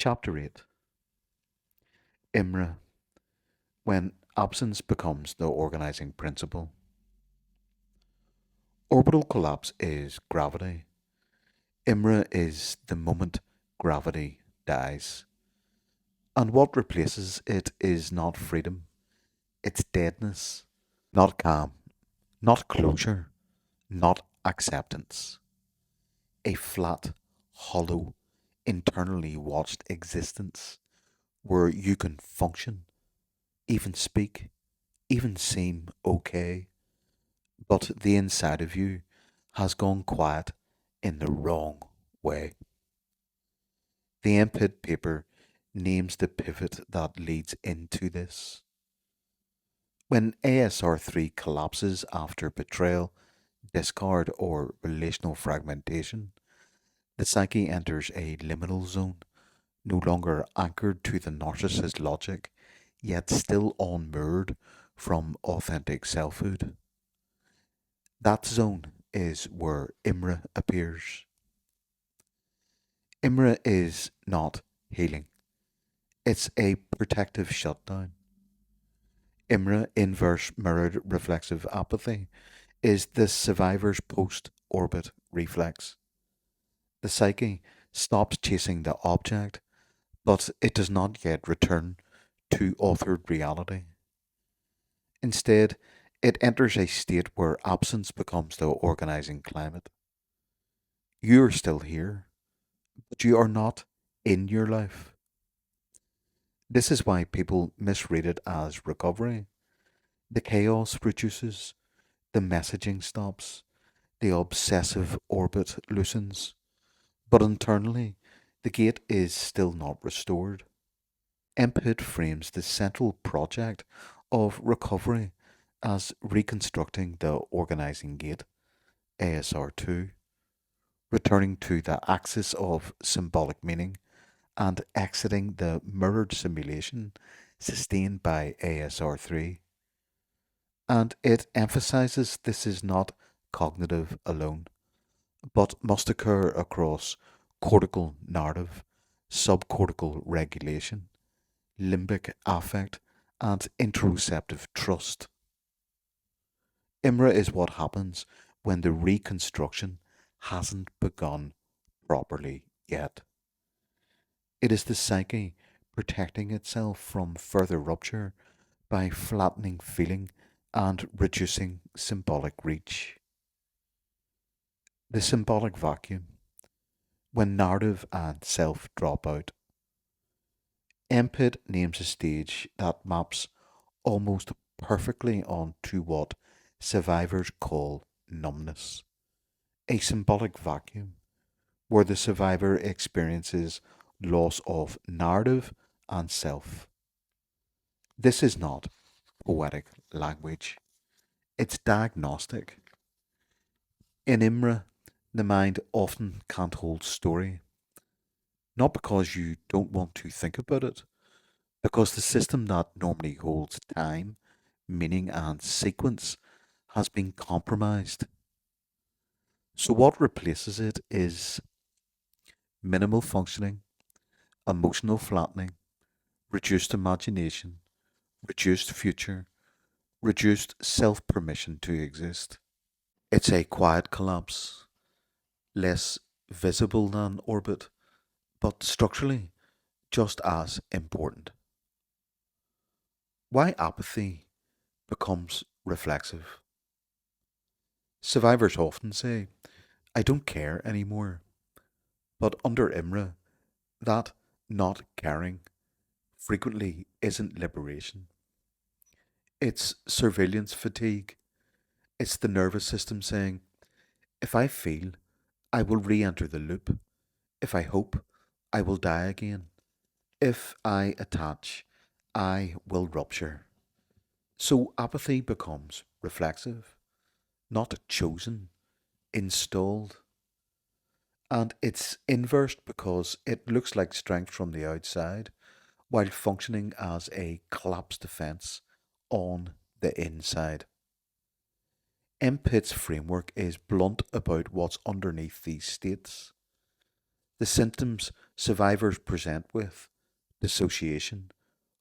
Chapter 8. IMRA, when absence becomes the organizing principle. Orbital collapse is gravity. IMRA is the moment gravity dies. And what replaces it is not freedom, it's deadness, not calm, not closure, not acceptance. A flat, hollow, internally watched existence where you can function, even speak, even seem okay, but the inside of you has gone quiet in the wrong way. The input paper names the pivot that leads into this. When ASR3 collapses after betrayal, discard, or relational fragmentation, the psyche enters a liminal zone, no longer anchored to the narcissist's logic, yet still unmoored from authentic selfhood. That zone is where Imra appears. Imra is not healing, it's a protective shutdown. Imra, inverse mirrored reflexive apathy, is the survivor's post orbit reflex. The psyche stops chasing the object, but it does not yet return to authored reality. Instead, it enters a state where absence becomes the organizing climate. You are still here, but you are not in your life. This is why people misread it as recovery. The chaos reduces, the messaging stops, the obsessive orbit loosens, but internally, the gate is still not restored. Input frames the central project of recovery as reconstructing the organizing gate, ASR2, returning to the axis of symbolic meaning and exiting the mirrored simulation sustained by ASR3. And it emphasizes this is not cognitive alone, but must occur across cortical narrative, subcortical regulation, limbic affect, and interoceptive trust. IMRA is what happens when the reconstruction hasn't begun properly yet. It is the psyche protecting itself from further rupture by flattening feeling and reducing symbolic reach. The symbolic vacuum, when narrative and self drop out. MPID names a stage that maps almost perfectly onto what survivors call numbness, a symbolic vacuum where the survivor experiences loss of narrative and self. This is not poetic language, it's diagnostic. In IMRA, the mind often can't hold story, not because you don't want to think about it, because the system that normally holds time, meaning, and sequence has been compromised. So, what replaces it is minimal functioning, emotional flattening, reduced imagination, reduced future, reduced self permission to exist. It's a quiet collapse, less visible than orbit, but structurally just as important. Why apathy becomes reflexive? Survivors often say, I don't care anymore. But under IMRA, that not caring frequently isn't liberation. It's surveillance fatigue. It's the nervous system saying, if I feel, I will re enter the loop. If I hope, I will die again. If I attach, I will rupture. So apathy becomes reflexive, not chosen, installed. And it's inversed because it looks like strength from the outside while functioning as a collapse defense on the inside. MPIT's framework is blunt about what's underneath these states. The symptoms survivors present with dissociation,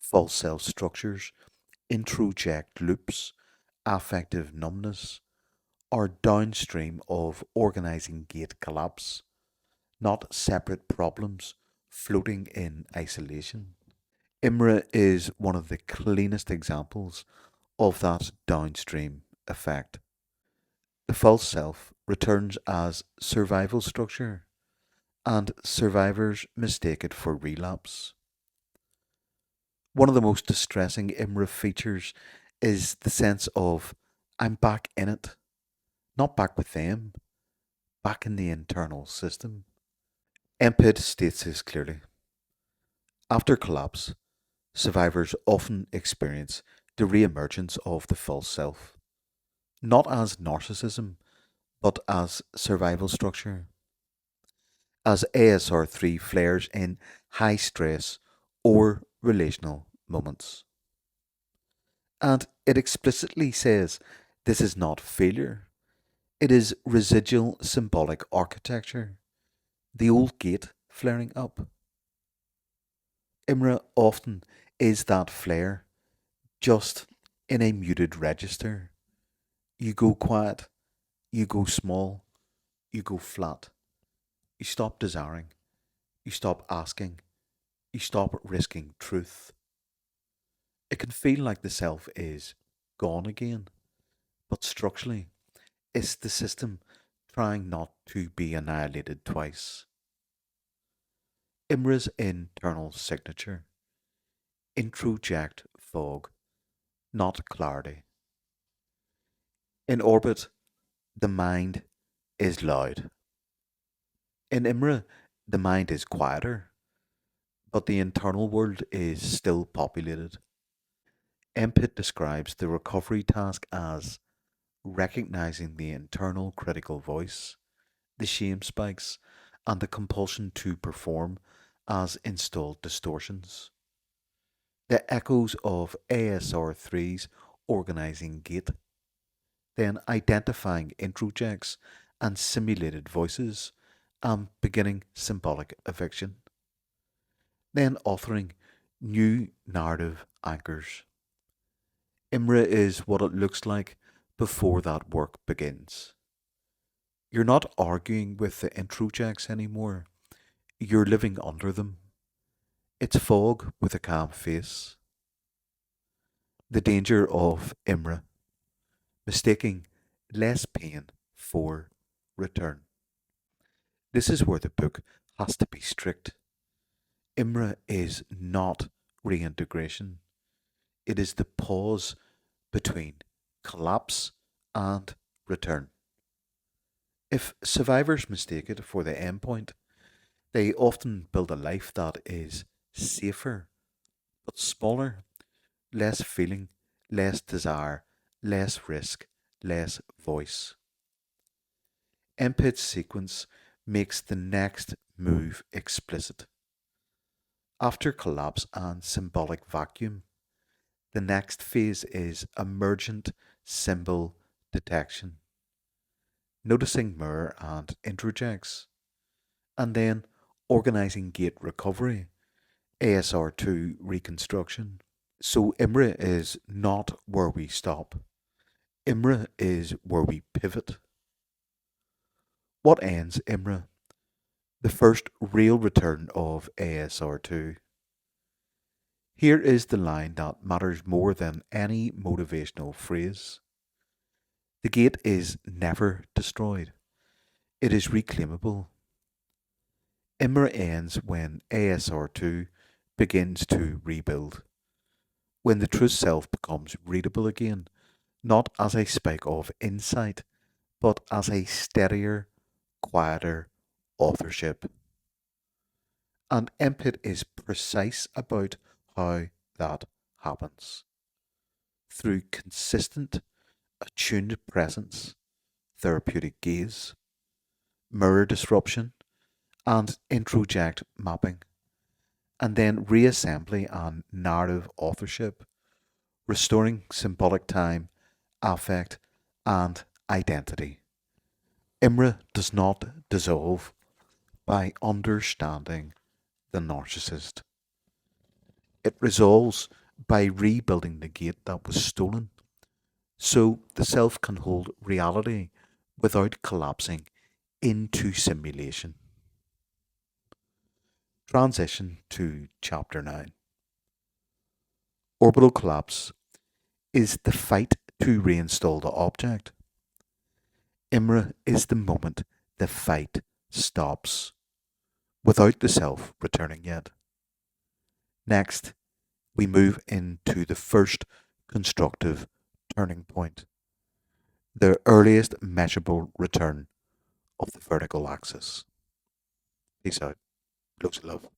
false self structures, introject loops, affective numbness are downstream of organizing gate collapse, not separate problems floating in isolation. IMRA is one of the cleanest examples of that downstream effect. The false self returns as survival structure, and survivors mistake it for relapse. One of the most distressing IMRA features is the sense of I'm back in it, not back with them, back in the internal system. MPID states this clearly. After collapse, survivors often experience the re-emergence of the false self, not as narcissism, but as survival structure, as ASR3 flares in high stress or relational moments. And it explicitly says this is not failure, it is residual symbolic architecture, the old gate flaring up. IMRA often is that flare, just in a muted register. You go quiet, you go small, you go flat. You stop desiring, you stop asking, you stop risking truth. It can feel like the self is gone again, but structurally, it's the system trying not to be annihilated twice. IMRA's internal signature, introject fog, not clarity. In orbit, the mind is loud. In IMRA, the mind is quieter, but the internal world is still populated. MPIT describes the recovery task as recognizing the internal critical voice, the shame spikes, and the compulsion to perform as installed distortions. The echoes of ASR3's organizing gate, then identifying introjects and simulated voices, and beginning symbolic eviction, then authoring new narrative anchors. IMRA is what it looks like before that work begins. You're not arguing with the introjects anymore, you're living under them. It's fog with a calm face. The danger of IMRA, mistaking less pain for return. This is where the book has to be strict. IMRA is not reintegration, it is the pause between collapse and return. If survivors mistake it for the endpoint, they often build a life that is safer, but smaller, less feeling, less desire, less risk, less voice. MPIT's sequence makes the next move explicit. After collapse and symbolic vacuum, the next phase is emergent symbol detection, noticing mirror and introjects, and then organizing gate recovery, ASR2 reconstruction. So IMRA is not where we stop. IMRA is where we pivot. What ends IMRA? The first real return of ASR2. Here is the line that matters more than any motivational phrase. The gate is never destroyed. It is reclaimable. IMRA ends when ASR2 begins to rebuild, when the true self becomes readable again, not as a spike of insight, but as a steadier, quieter authorship. And MPIT is precise about how that happens. Through consistent, attuned presence, therapeutic gaze, mirror disruption, and introject mapping, and then reassembly and narrative authorship, restoring symbolic time, affect, and identity. IMRA does not dissolve, by understanding the narcissist. It resolves by rebuilding the gate that was stolen, so the self can hold reality without collapsing into simulation. Transition to Chapter 9. Orbital collapse is the fight to reinstall the object. Imra is the moment the fight stops, without the self returning yet. Next, we move into the first constructive turning point, the earliest measurable return of the vertical axis. Peace out. Loads of love.